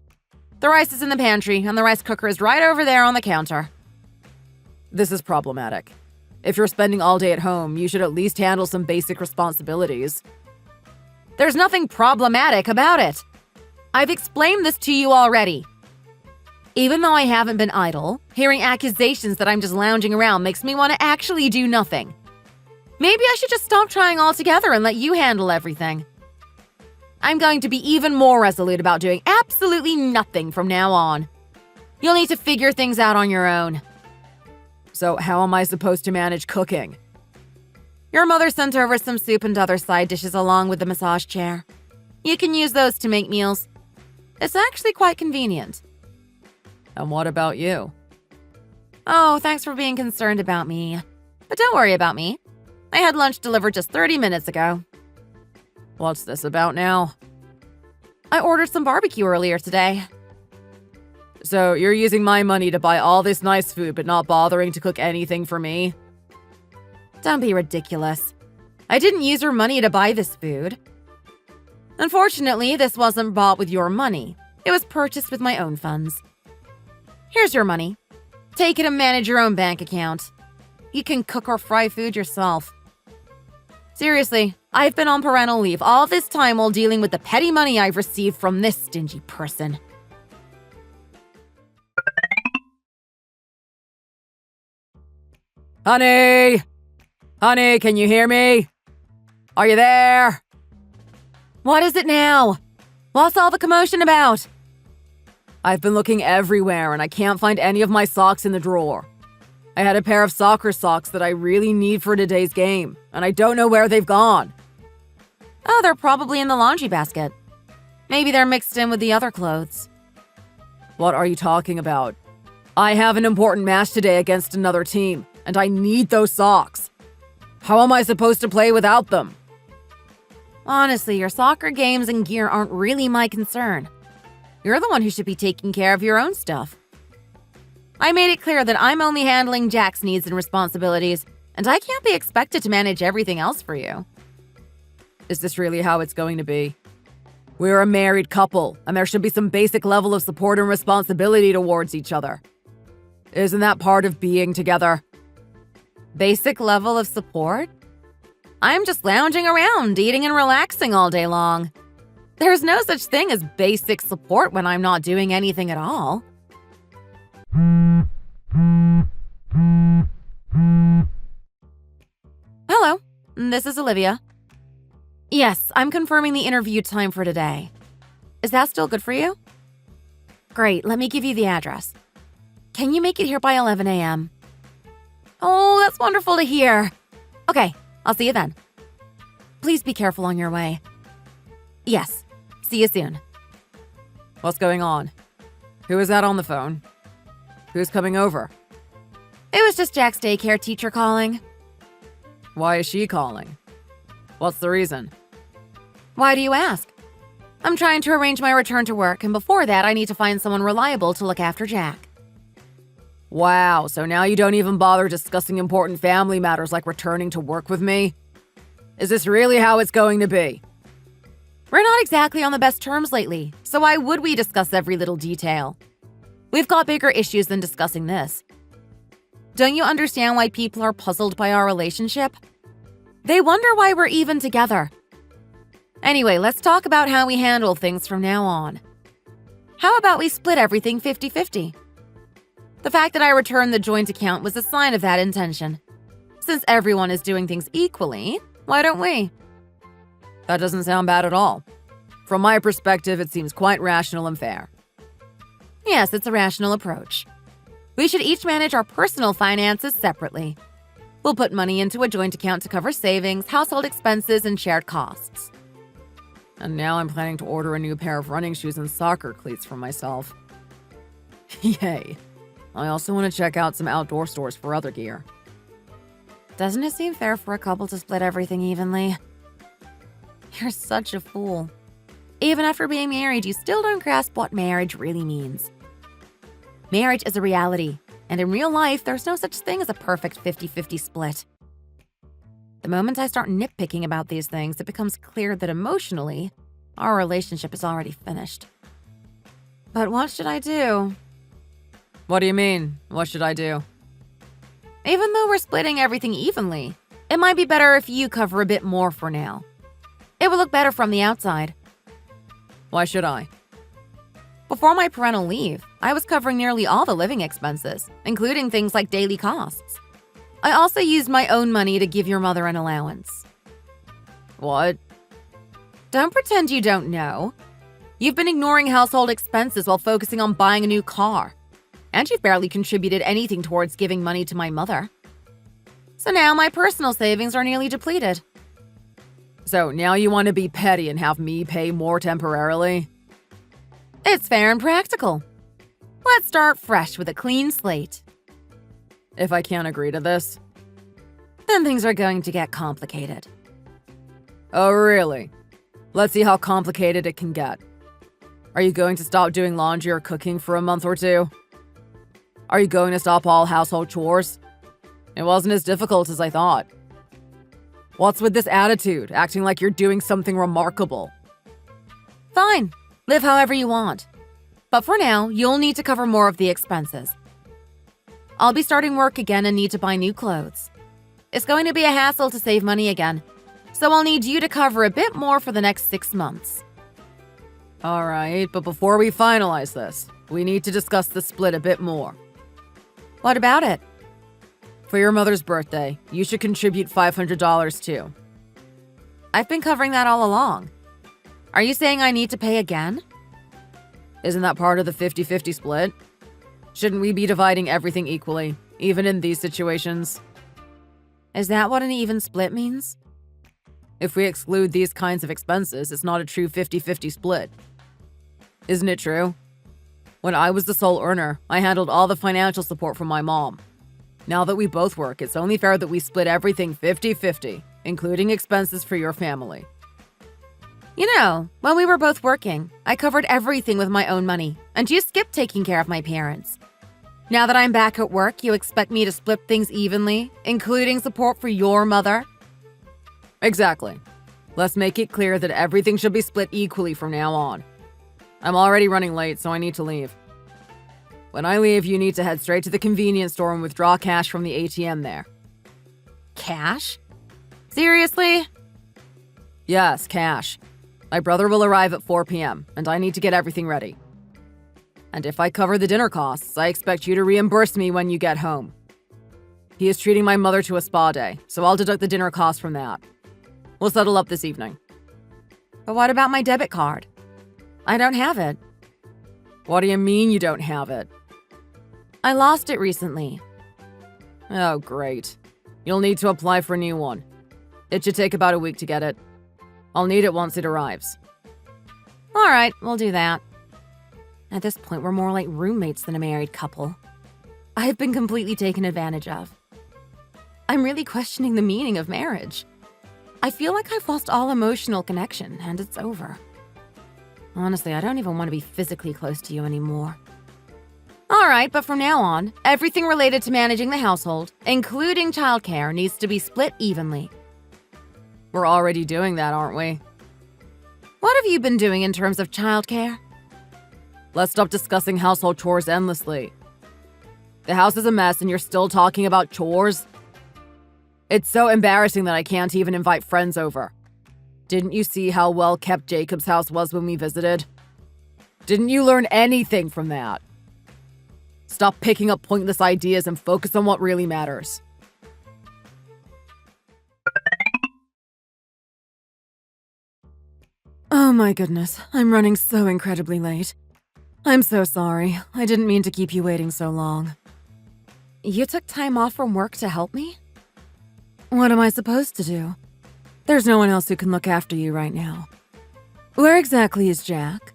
Speaker 1: The rice is in the pantry, and the rice cooker is right over there on the counter.
Speaker 2: This is problematic. If you're spending all day at home, you should at least handle some basic responsibilities.
Speaker 1: There's nothing problematic about it. I've explained this to you already. Even though I haven't been idle, hearing accusations that I'm just lounging around makes me want to actually do nothing. Maybe I should just stop trying altogether and let you handle everything. I'm going to be even more resolute about doing absolutely nothing from now on. You'll need to figure things out on your own.
Speaker 2: So how am I supposed to manage cooking?
Speaker 1: Your mother sent over some soup and other side dishes along with the massage chair. You can use those to make meals. It's actually quite convenient.
Speaker 2: And what about you?
Speaker 1: Oh, thanks for being concerned about me. But don't worry about me. I had lunch delivered just 30 minutes ago.
Speaker 2: What's this about now?
Speaker 1: I ordered some barbecue earlier today.
Speaker 2: So you're using my money to buy all this nice food but not bothering to cook anything for me?
Speaker 1: Don't be ridiculous. I didn't use your money to buy this food. Unfortunately, this wasn't bought with your money. It was purchased with my own funds. Here's your money. Take it and manage your own bank account. You can cook or fry food yourself. Seriously, I've been on parental leave all this time while dealing with the petty money I've received from this stingy person.
Speaker 2: Honey! Honey, can you hear me? Are you there?
Speaker 1: What is it now? What's all the commotion about?
Speaker 2: I've been looking everywhere and I can't find any of my socks in the drawer. I had a pair of soccer socks that I really need for today's game, and I don't know where they've gone.
Speaker 1: Oh, they're probably in the laundry basket. Maybe they're mixed in with the other clothes.
Speaker 2: What are you talking about? I have an important match today against another team, and I need those socks. How am I supposed to play without them?
Speaker 1: Honestly, your soccer games and gear aren't really my concern. You're the one who should be taking care of your own stuff. I made it clear that I'm only handling Jack's needs and responsibilities, and I can't be expected to manage everything else for you.
Speaker 2: Is this really how it's going to be? We're a married couple, and there should be some basic level of support and responsibility towards each other. Isn't that part of being together?
Speaker 1: Basic level of support? I'm just lounging around, eating and relaxing all day long. There's no such thing as basic support when I'm not doing anything at all. Hello, this is Olivia. Yes, I'm confirming the interview time for today. Is that still good for you? Great, let me give you the address. Can you make it here by 11 a.m.? Oh, that's wonderful to hear. Okay, I'll see you then. Please be careful on your way. Yes, see you soon.
Speaker 2: What's going on? Who is that on the phone? Who's coming over?
Speaker 1: It was just Jack's daycare teacher calling.
Speaker 2: Why is she calling? What's the reason?
Speaker 1: Why do you ask? I'm trying to arrange my return to work, and before that, I need to find someone reliable to look after Jack.
Speaker 2: Wow, so now you don't even bother discussing important family matters like returning to work with me? Is this really how it's going to be?
Speaker 1: We're not exactly on the best terms lately, so why would we discuss every little detail? We've got bigger issues than discussing this. Don't you understand why people are puzzled by our relationship? They wonder why we're even together. Anyway, let's talk about how we handle things from now on. How about we split everything 50-50? The fact that I returned the joint account was a sign of that intention. Since everyone is doing things equally, why don't we?
Speaker 2: That doesn't sound bad at all. From my perspective, it seems quite rational and fair.
Speaker 1: Yes, it's a rational approach. We should each manage our personal finances separately. We'll put money into a joint account to cover savings, household expenses, and shared costs.
Speaker 2: And now I'm planning to order a new pair of running shoes and soccer cleats for myself. Yay. I also want to check out some outdoor stores for other gear.
Speaker 1: Doesn't it seem fair for a couple to split everything evenly? You're such a fool. Even after being married, you still don't grasp what marriage really means. Marriage is a reality, and in real life, there's no such thing as a perfect 50-50 split. The moment I start nitpicking about these things, it becomes clear that emotionally, our relationship is already finished. But what should I do?
Speaker 2: What do you mean? What should I do?
Speaker 1: Even though we're splitting everything evenly, it might be better if you cover a bit more for now. It will look better from the outside.
Speaker 2: Why should I?
Speaker 1: Before my parental leave, I was covering nearly all the living expenses, including things like daily costs. I also used my own money to give your mother an allowance.
Speaker 2: What?
Speaker 1: Don't pretend you don't know. You've been ignoring household expenses while focusing on buying a new car. And you've barely contributed anything towards giving money to my mother. So now my personal savings are nearly depleted.
Speaker 2: So now you want to be petty and have me pay more temporarily?
Speaker 1: It's fair and practical. Let's start fresh with a clean slate.
Speaker 2: If I can't agree to this?
Speaker 1: Then things are going to get complicated.
Speaker 2: Oh, really? Let's see how complicated it can get. Are you going to stop doing laundry or cooking for a month or two? Are you going to stop all household chores? It wasn't as difficult as I thought. What's with this attitude, acting like you're doing something remarkable?
Speaker 1: Fine, live however you want. But for now, you'll need to cover more of the expenses. I'll be starting work again and need to buy new clothes. It's going to be a hassle to save money again, so I'll need you to cover a bit more for the next 6 months.
Speaker 2: All right, but before we finalize this, we need to discuss the split a bit more.
Speaker 1: What about it?
Speaker 2: For your mother's birthday, you should contribute $500 too.
Speaker 1: I've been covering that all along. Are you saying I need to pay again?
Speaker 2: Isn't that part of the 50-50 split? Shouldn't we be dividing everything equally, even in these situations?
Speaker 1: Is that what an even split means?
Speaker 2: If we exclude these kinds of expenses, it's not a true 50-50 split. Isn't it true? When I was the sole earner, I handled all the financial support from my mom. Now that we both work, it's only fair that we split everything 50-50, including expenses for your family.
Speaker 1: You know, when we were both working, I covered everything with my own money, and you skipped taking care of my parents. Now that I'm back at work, you expect me to split things evenly, including support for your mother?
Speaker 2: Exactly. Let's make it clear that everything should be split equally from now on. I'm already running late, so I need to leave. When I leave, you need to head straight to the convenience store and withdraw cash from the ATM there.
Speaker 1: Cash? Seriously?
Speaker 2: Yes, cash. My brother will arrive at 4 p.m., and I need to get everything ready. And if I cover the dinner costs, I expect you to reimburse me when you get home. He is treating my mother to a spa day, so I'll deduct the dinner cost from that. We'll settle up this evening.
Speaker 1: But what about my debit card? I don't have it.
Speaker 2: What do you mean you don't have it?
Speaker 1: I lost it recently.
Speaker 2: Oh, great. You'll need to apply for a new one. It should take about a week to get it. I'll need it once it arrives.
Speaker 1: All right, we'll do that. At this point, we're more like roommates than a married couple. I've been completely taken advantage of. I'm really questioning the meaning of marriage. I feel like I've lost all emotional connection, and it's over. Honestly, I don't even want to be physically close to you anymore. All right, but from now on, everything related to managing the household, including childcare, needs to be split evenly.
Speaker 2: We're already doing that, aren't we?
Speaker 1: What have you been doing in terms of childcare?
Speaker 2: Let's stop discussing household chores endlessly. The house is a mess and you're still talking about chores? It's so embarrassing that I can't even invite friends over. Didn't you see how well kept Jacob's house was when we visited? Didn't you learn anything from that? Stop picking up pointless ideas and focus on what really matters.
Speaker 1: Oh my goodness, I'm running so incredibly late. I'm so sorry. I didn't mean to keep you waiting so long. You took time off from work to help me? What am I supposed to do? There's no one else who can look after you right now. Where exactly is Jack?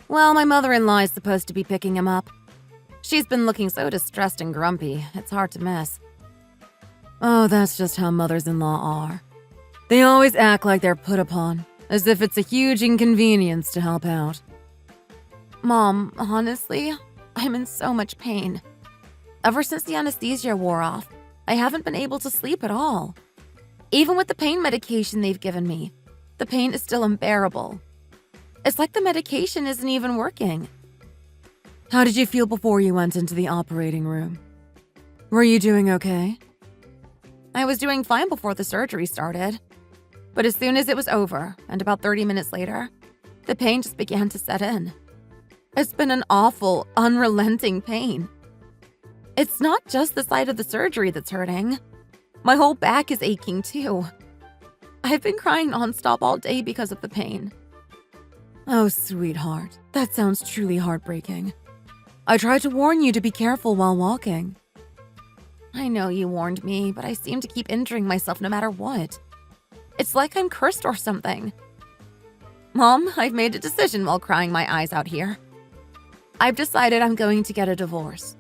Speaker 1: Well, my mother-in-law is supposed to be picking him up. She's been looking so distressed and grumpy, it's hard to miss. Oh, that's just how mothers-in-law are. They always act like they're put upon, as if it's a huge inconvenience to help out. Mom, honestly, I'm in so much pain. Ever since the anesthesia wore off, I haven't been able to sleep at all. Even with the pain medication they've given me, the pain is still unbearable. It's like the medication isn't even working. How did you feel before you went into the operating room? Were you doing okay? I was doing fine before the surgery started. But as soon as it was over, and about 30 minutes later, the pain just began to set in. It's been an awful, unrelenting pain. It's not just the site of the surgery that's hurting. My whole back is aching too. I've been crying nonstop all day because of the pain. Oh, sweetheart, that sounds truly heartbreaking. I tried to warn you to be careful while walking. I know you warned me, but I seem to keep injuring myself no matter what. It's like I'm cursed or something. Mom, I've made a decision while crying my eyes out here. I've decided I'm going to get a divorce.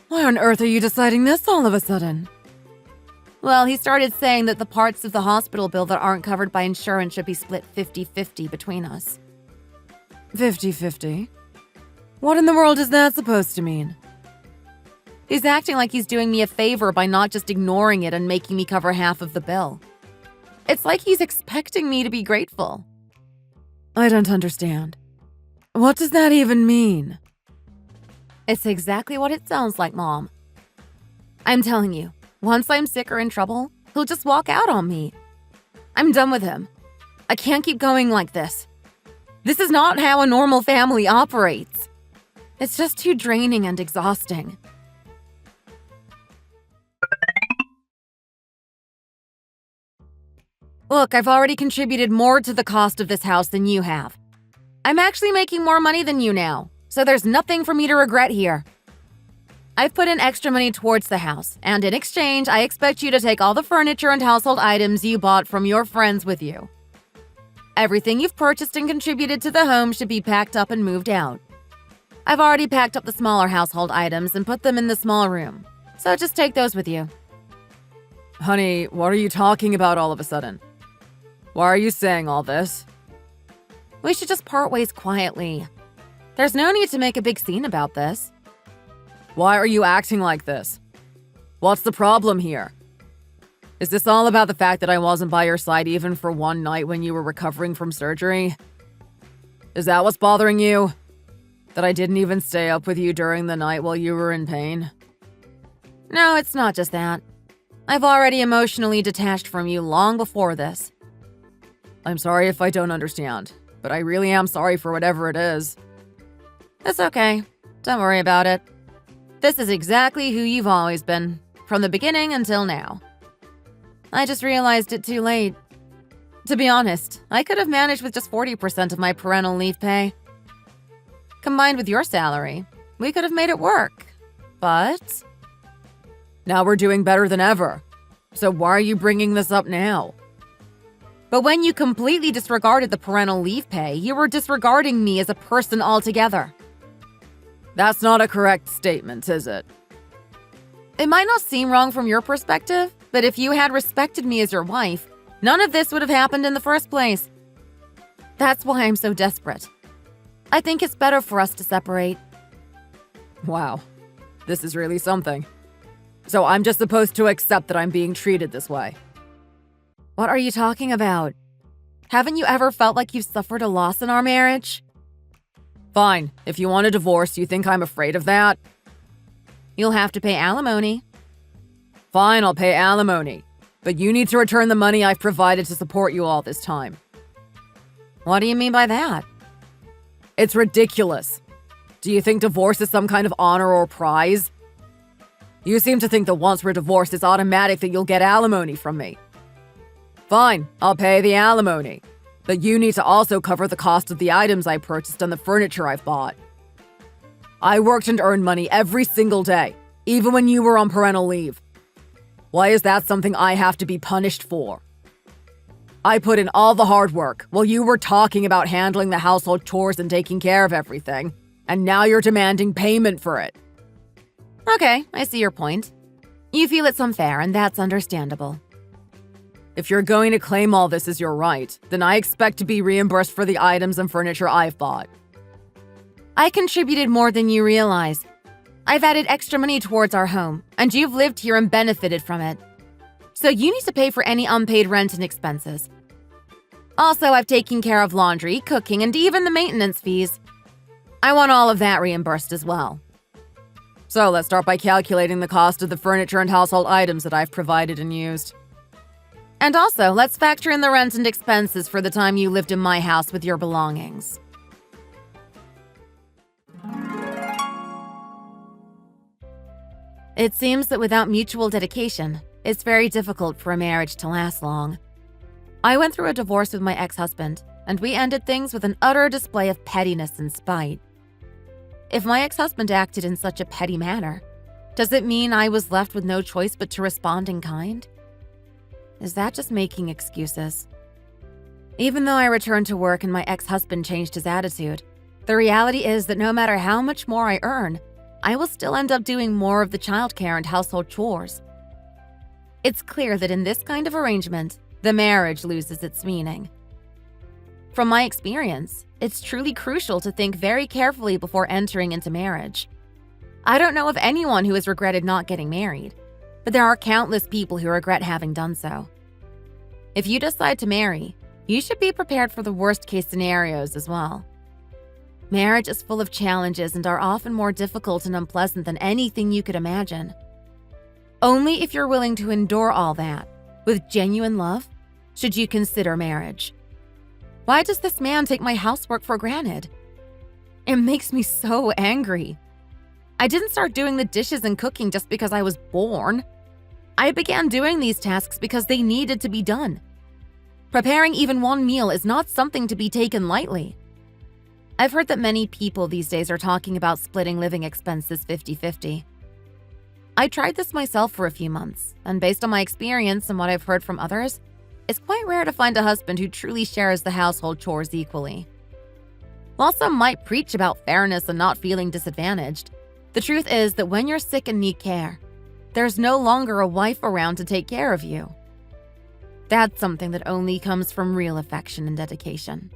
Speaker 1: Why on earth are you deciding this all of a sudden? Well, he started saying that the parts of the hospital bill that aren't covered by insurance should be split 50-50 between us. 50-50? What in the world is that supposed to mean? He's acting like he's doing me a favor by not just ignoring it and making me cover half of the bill. It's like he's expecting me to be grateful. I don't understand. What does that even mean? It's exactly what it sounds like, Mom. I'm telling you, once I'm sick or in trouble, he'll just walk out on me. I'm done with him. I can't keep going like this. This is not how a normal family operates. It's just too draining and exhausting. Look, I've already contributed more to the cost of this house than you have. I'm actually making more money than you now, so there's nothing for me to regret here. I've put in extra money towards the house, and in exchange, I expect you to take all the furniture and household items you bought from your friends with you. Everything you've purchased and contributed to the home should be packed up and moved out. I've already packed up the smaller household items and put them in the small room, so just take those with you.
Speaker 2: Honey, what are you talking about all of a sudden? Why are you saying all this?
Speaker 1: We should just part ways quietly. There's no need to make a big scene about this.
Speaker 2: Why are you acting like this? What's the problem here? Is this all about the fact that I wasn't by your side even for one night when you were recovering from surgery? Is that what's bothering you? That I didn't even stay up with you during the night while you were in pain?
Speaker 1: No, it's not just that. I've already emotionally detached from you long before this.
Speaker 2: I'm sorry if I don't understand, but I really am sorry for whatever it is.
Speaker 1: It's okay. Don't worry about it. This is exactly who you've always been, from the beginning until now. I just realized it too late. To be honest, I could have managed with just 40% of my parental leave pay. Combined with your salary, we could have made it work. But
Speaker 2: Now we're doing better than ever. So why are you bringing this up now?
Speaker 1: But when you completely disregarded the parental leave pay, you were disregarding me as a person altogether.
Speaker 2: That's not a correct statement, is it?
Speaker 1: It might not seem wrong from your perspective, but if you had respected me as your wife, none of this would have happened in the first place. That's why I'm so desperate. I think it's better for us to separate.
Speaker 2: Wow, this is really something. So I'm just supposed to accept that I'm being treated this way.
Speaker 1: What are you talking about? Haven't you ever felt like you've suffered a loss in our marriage?
Speaker 2: Fine, if you want a divorce, you think I'm afraid of that?
Speaker 1: You'll have to pay alimony.
Speaker 2: Fine, I'll pay alimony. But you need to return the money I've provided to support you all this time.
Speaker 1: What do you mean by that?
Speaker 2: It's ridiculous. Do you think divorce is some kind of honor or prize? You seem to think that once we're divorced, it's automatic that you'll get alimony from me. Fine, I'll pay the alimony. But you need to also cover the cost of the items I purchased and the furniture I've bought. I worked and earned money every single day, even when you were on parental leave. Why is that something I have to be punished for? I put in all the hard work while you were talking about handling the household chores and taking care of everything, and now you're demanding payment for it.
Speaker 1: Okay, I see your point. You feel it's unfair, and that's understandable.
Speaker 2: If you're going to claim all this as your right, then I expect to be reimbursed for the items and furniture I've bought.
Speaker 1: I contributed more than you realize. I've added extra money towards our home, and you've lived here and benefited from it. So you need to pay for any unpaid rent and expenses. Also, I've taken care of laundry, cooking, and even the maintenance fees. I want all of that reimbursed as well.
Speaker 2: So let's start by calculating the cost of the furniture and household items that I've provided and used.
Speaker 1: And also, let's factor in the rent and expenses for the time you lived in my house with your belongings. It seems that without mutual dedication, it's very difficult for a marriage to last long. I went through a divorce with my ex-husband, and we ended things with an utter display of pettiness and spite. If my ex-husband acted in such a petty manner, does it mean I was left with no choice but to respond in kind? Is that just making excuses? Even though I returned to work and my ex-husband changed his attitude, the reality is that no matter how much more I earn, I will still end up doing more of the childcare and household chores. It's clear that in this kind of arrangement, the marriage loses its meaning. From my experience, it's truly crucial to think very carefully before entering into marriage. I don't know of anyone who has regretted not getting married, but there are countless people who regret having done so. If you decide to marry, you should be prepared for the worst-case scenarios as well. Marriage is full of challenges and are often more difficult and unpleasant than anything you could imagine. Only if you're willing to endure all that, with genuine love, should you consider marriage. Why does this man take my housework for granted? It makes me so angry. I didn't start doing the dishes and cooking just because I was born. I began doing these tasks because they needed to be done. Preparing even one meal is not something to be taken lightly. I've heard that many people these days are talking about splitting living expenses 50-50. I tried this myself for a few months, and based on my experience and what I've heard from others, it's quite rare to find a husband who truly shares the household chores equally. While some might preach about fairness and not feeling disadvantaged, the truth is that when you're sick and need care, there's no longer a wife around to take care of you. That's something that only comes from real affection and dedication.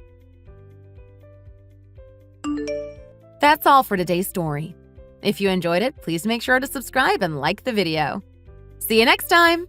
Speaker 1: That's all for today's story. If you enjoyed it, please make sure to subscribe and like the video. See you next time!